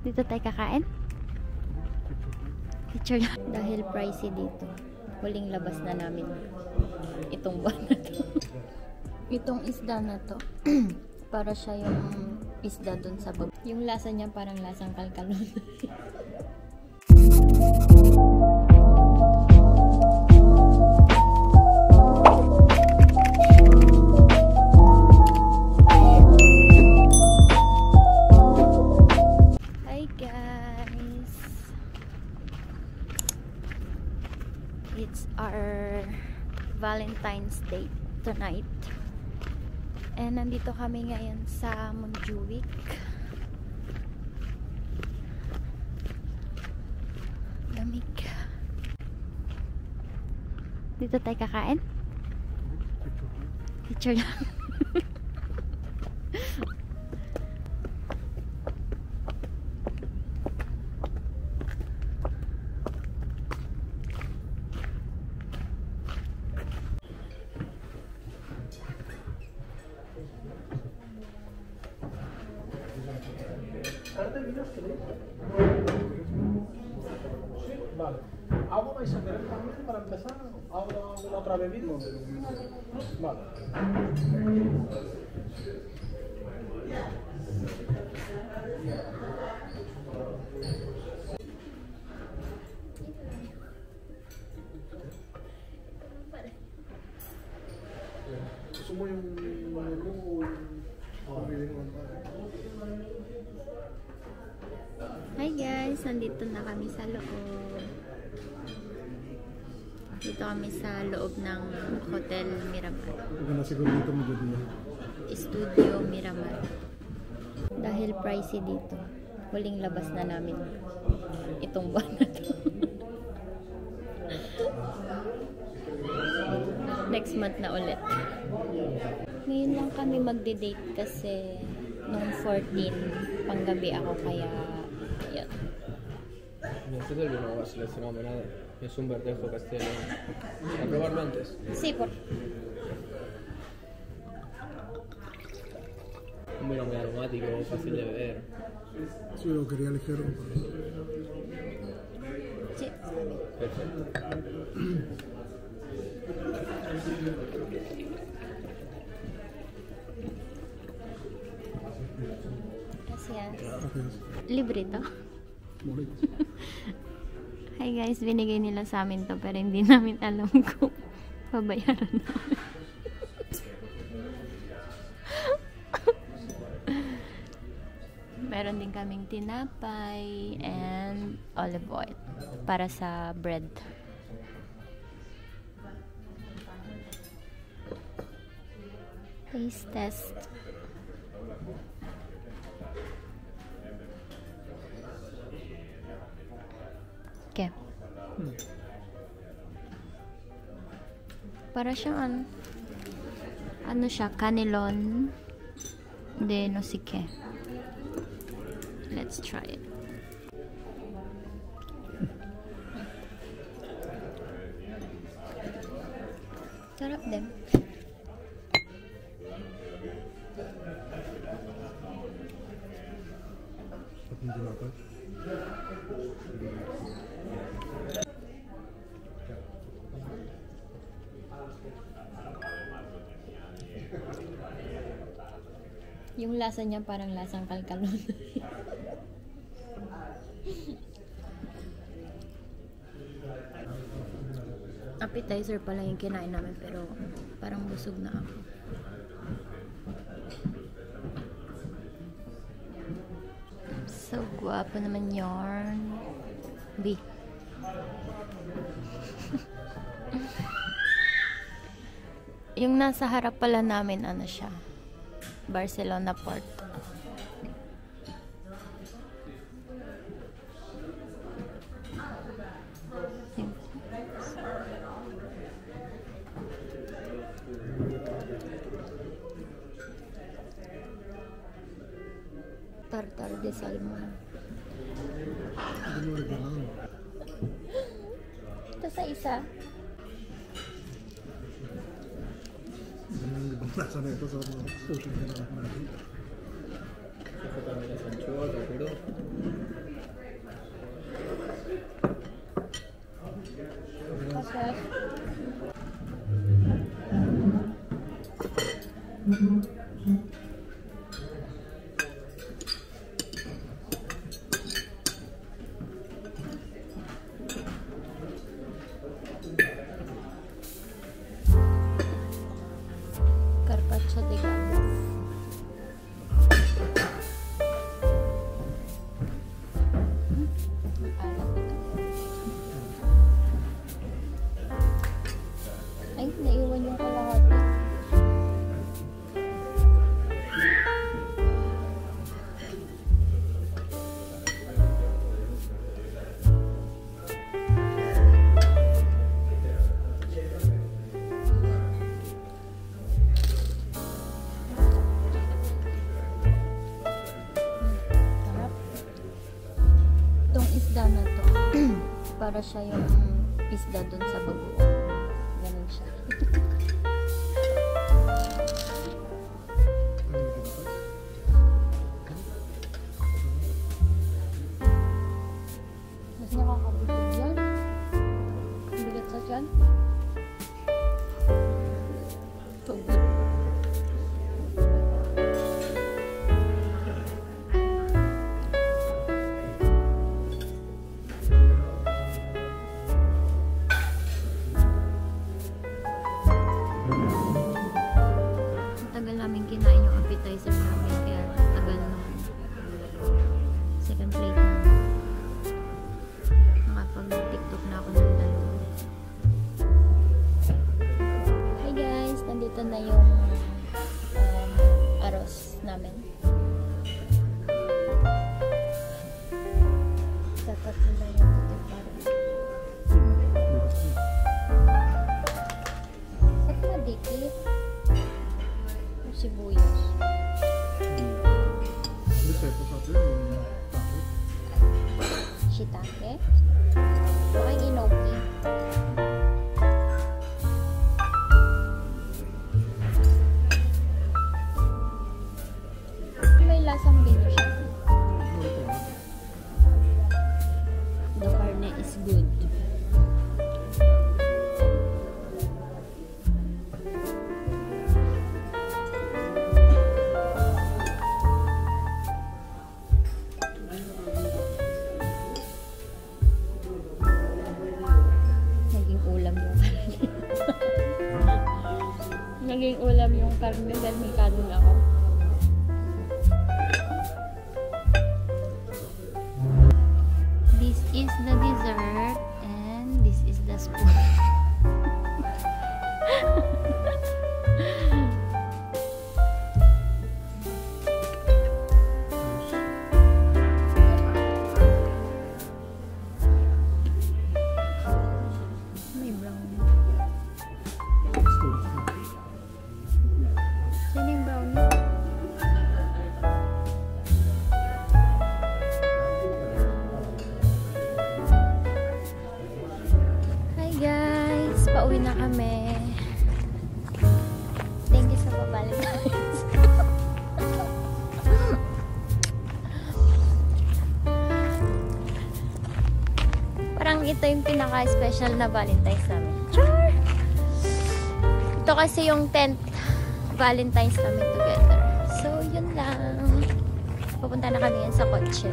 Dito tayo kakain? Picture lang. Dahil pricey dito. Huling labas na namin itong buwan na to. Itong isda na to. Para siya yung isda dun sa baba. Yung lasa niya parang lasang kalkalon. It's our Valentine's Day tonight. And nandito kami ngayon sa Montjuic. Lamig. Dito tayo kakain? Picture lang. Vale. ¿Agua vais a querer también para empezar? ¿Agua alguna otra bebida? Vale. Sumo yung menú. Hi guys, nandito na kami sa loob. Dito kami sa loob ng Hotel Miramar. Studio Miramar. Dahil pricey dito. Huling labas na namin itong buwan na to. Next month na ulit. Ngayon lang kami magde-date kasi nung 14 panggabi ako kaya yun. Nosotros no va a seleccionar nada. Es un verdejo castellano. ¿A probarlo antes? Sí, por Un vino muy aromático, fácil de beber. Sí, lo quería ligero. sí, está bien. Perfecto. Gracias. Libre to. Hi guys, binigay nila sa amin to pero hindi namin alam kung babayaran namin. Meron din kaming tinapay and olive oil para sa bread. Taste test. Okay. Para siyang ano siya, canelon de no sé qué. Let's try it. Sarap din. Yung lasa niya parang lasang kalkalon. Appetizer pala yung kinain namin pero parang busog na ako. So guwapo naman yarn. B. Yung nasa harap pala namin ano siya, Barcelona Port. Tartar de salmon. Ito sa isa. Nasa na ito sa sushi na naman. Ito también es anchoa, pero isda na to, para siya yung isda dun sa bagoong. Ganun siya. Mas nakakabutog yan. Bigat sa tiyan. Tugod. Tagal namin kinain yung appetizer namin, kaya tagal nung second plate na. Nakapag-tiktok na ako ng dalawa. Hi guys! Nandito na yung aros namin. Tatatlo na yung puti parang. Saan na dikit? Sibuyas. Shiitake. Baka inoki. May lasang bino siya. The carne is good. Naging ulam yung karne dahil may kanin ako. This is the dessert and this is the spoon. May brownie. Saan yung brownie? Hi guys! Pauwi na kami. Thank you sa pa-Valentine's. Parang ito yung pinaka-special na Valentine's namin. Char! Ito kasi yung 10th Valentine's namin together. So, yun lang. Pupunta na kami yan sa kotse.